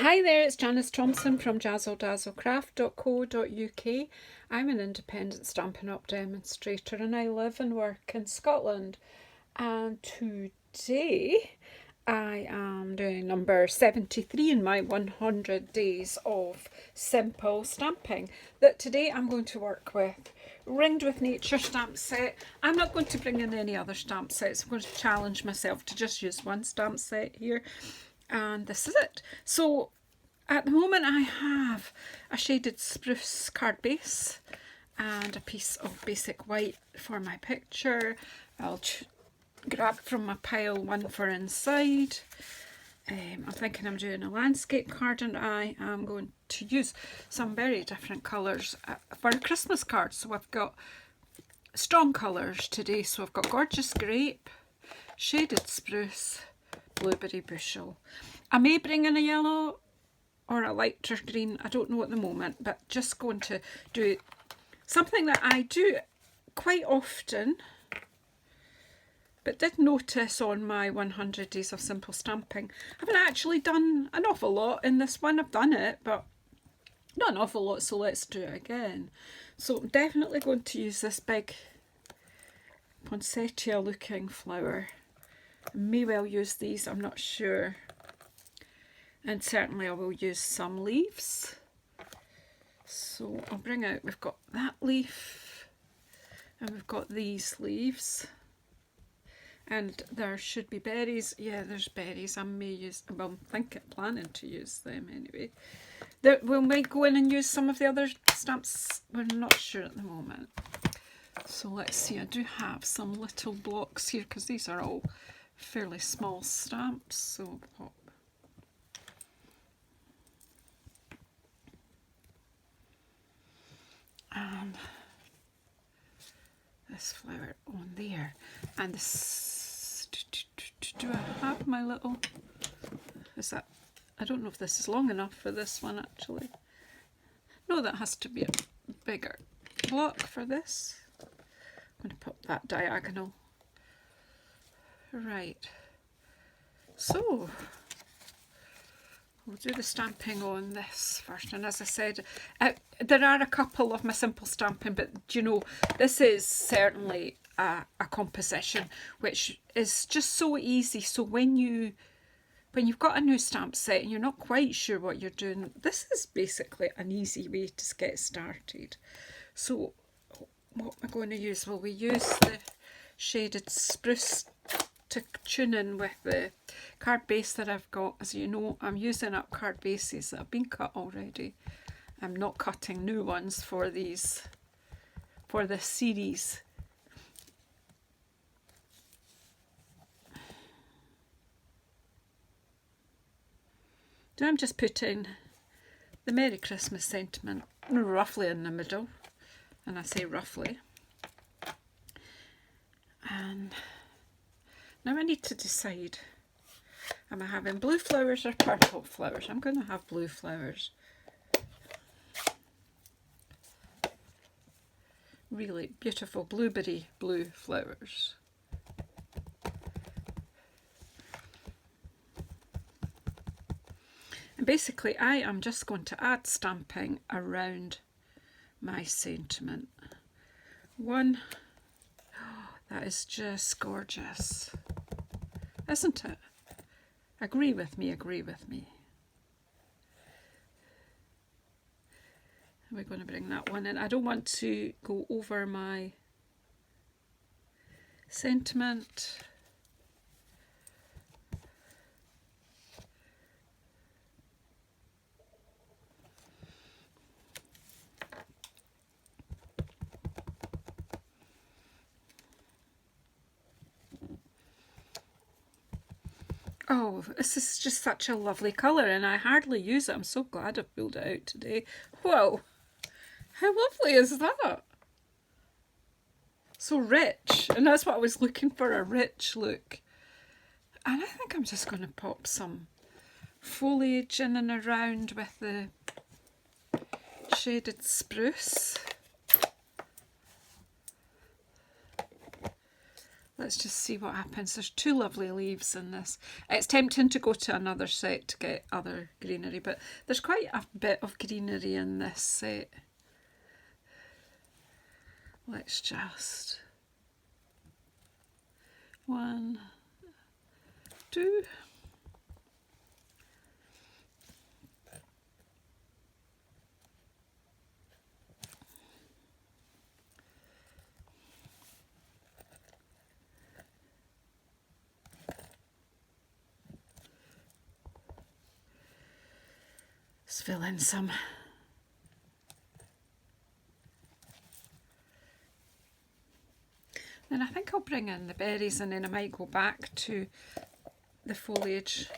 Hi there, it's Janice Thompson from JazzleDazzleCraft.co.uk. I'm an independent Stampin' Up demonstrator and I live and work in Scotland. And today I am doing number 73 in my 100 days of simple stamping. That today I'm going to work with Ringed with Nature stamp set. I'm not going to bring in any other stamp sets. I'm going to challenge myself to just use one stamp set here. And this is it. So at the moment I have a shaded spruce card base and a piece of basic white for my picture. I'll grab from my pile one for inside. I'm thinking I'm doing a landscape card and I am going to use some very different colours for a Christmas card. So I've got strong colours today. So I've got gorgeous grape, shaded spruce, blueberry bushel. I may bring in a yellow or a lighter green, I don't know at the moment, but just going to do something that I do quite often, but did notice on my 100 days of simple stamping. I haven't actually done an awful lot in this one. I've done it, but not an awful lot, so let's do it again. So I'm definitely going to use this big poinsettia looking flower. I may well use these, I'm not sure. And certainly I will use some leaves. So I'll bring out, we've got that leaf and we've got these leaves. And there should be berries. Yeah, there's berries. I may use, well, I'm planning to use them anyway. We might go in and use some of the other stamps. We're not sure at the moment. So let's see, I do have some little blocks here because these are all fairly small stamps. So pop. And this flower on there. And this, do I have my little, is that, I don't know if this is long enough for this one actually. No, that has to be a bigger block for this. I'm going to put that diagonal. Right. So we'll do the stamping on this first, and as I said, there are a couple of my simple stamping, but you know, this is certainly a composition which is just so easy. So when you've got a new stamp set and you're not quite sure what you're doing, this is basically an easy way to get started. So what am I going to use? Well, we use the shaded spruce to tune in with the card base that I've got. As you know, I'm using up card bases that have been cut already. I'm not cutting new ones for these, for this series. So I'm just putting the Merry Christmas sentiment roughly in the middle, and I say roughly. And now I need to decide, am I having blue flowers or purple flowers? I'm going to have blue flowers. Really beautiful blueberry blue flowers. And basically I am just going to add stamping around my sentiment. One, oh, that is just gorgeous, isn't it? Agree with me, agree with me. We're going to bring that one in. I don't want to go over my sentiment. Oh, this is just such a lovely colour and I hardly use it. I'm so glad I've pulled it out today. Whoa, how lovely is that? So rich, and that's what I was looking for, a rich look. And I think I'm just going to pop some foliage in and around with the shaded spruce. let's just see what happens. There's 2 lovely leaves in this. It's tempting to go to another set to get other greenery, but there's quite a bit of greenery in this set. Let's just 1, 2. Let's fill in some. Then I think I'll bring in the berries and then I might go back to the foliage.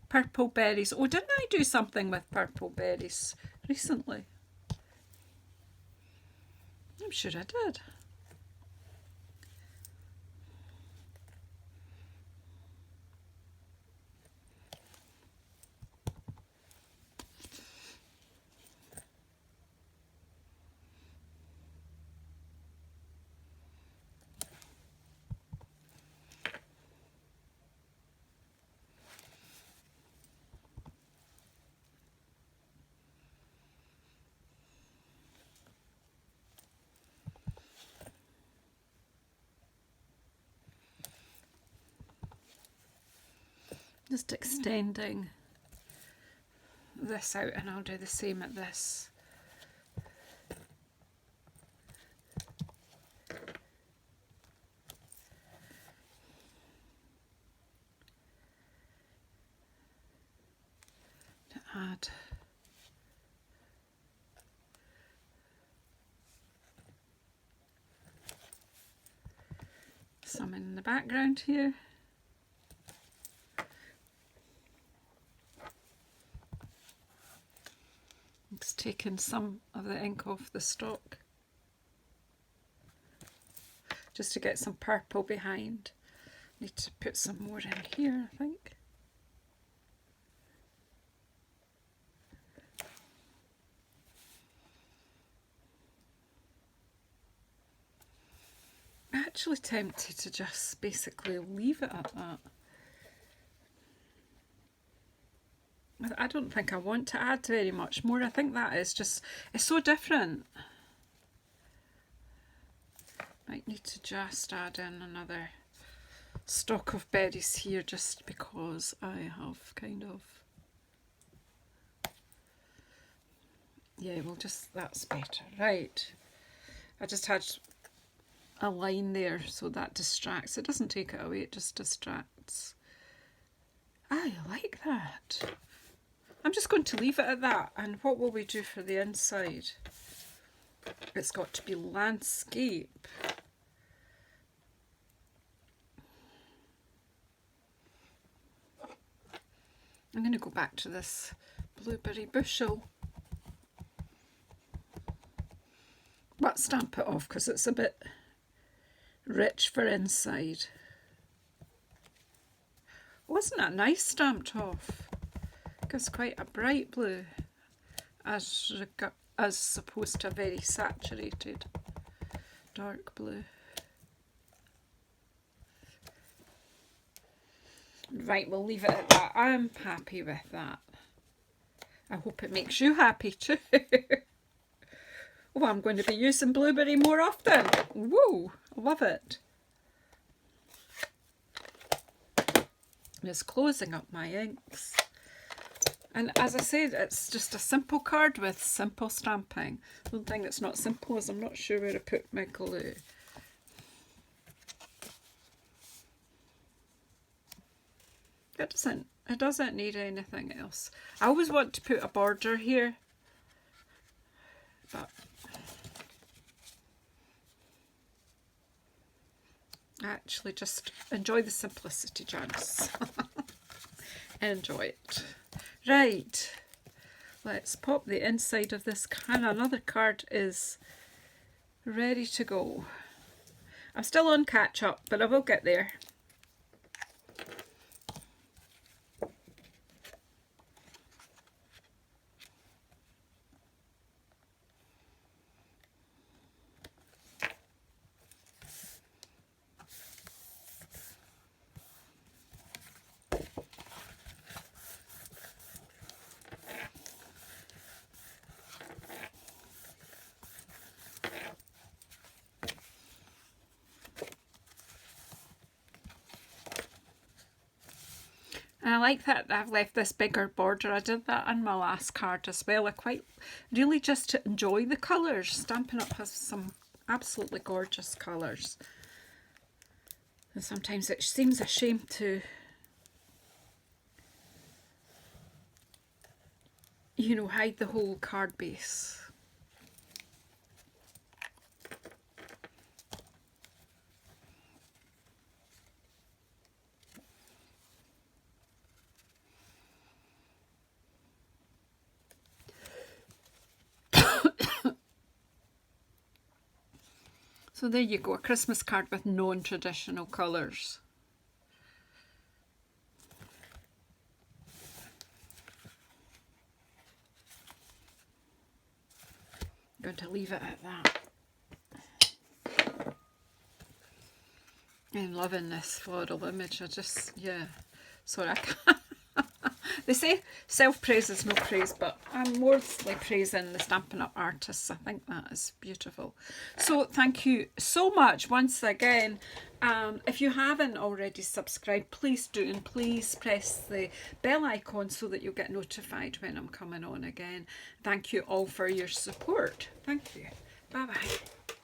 Purple berries. Oh, didn't I do something with purple berries recently? I'm sure I did. Just extending this out, and I'll do the same at this. To add some in the background here. Just taking some of the ink off the stock just to get some purple behind. Need to put some more in here, I think. I'm actually tempted to just basically leave it at that. I don't think I want to add very much more. I think that is just, it's so different. Might need to just add in another stalk of berries here just because I have kind of, yeah, well just, that's better. Right, I just had a line there so that distracts. It doesn't take it away, it just distracts. I like that. I'm just going to leave it at that. And what will we do for the inside? It's got to be landscape. I'm going to go back to this blueberry bushel, but stamp it off because it's a bit rich for inside. Wasn't that nice stamped off? Gives quite a bright blue as opposed to a very saturated dark blue. Right, we'll leave it at that. I'm happy with that. I hope it makes you happy too. Oh, I'm going to be using blueberry more often. Woo, love it. Just closing up my inks. And as I said, it's just a simple card with simple stamping. The only thing that's not simple is I'm not sure where to put my glue. It doesn't need anything else. I always want to put a border here, but I actually just enjoy the simplicity, Janice. Enjoy it. Right, let's pop the inside of this card. Another card is ready to go. I'm still on catch up, but I will get there. And I like that I've left this bigger border. I did that on my last card as well. I quite really just to enjoy the colours. Stampin' Up has some absolutely gorgeous colours. And sometimes it seems a shame to, you know, hide the whole card base. So there you go, a Christmas card with non-traditional colours. I'm going to leave it at that. I'm loving this floral image. I just, yeah. Sorry, I can't. They say self-praise is no praise, but I'm mostly praising the Stampin' Up artists. I think that is beautiful. So thank you so much once again. If you haven't already subscribed, please do, and please press the bell icon so that you'll get notified when I'm coming on again. Thank you all for your support. Thank you. Bye-bye.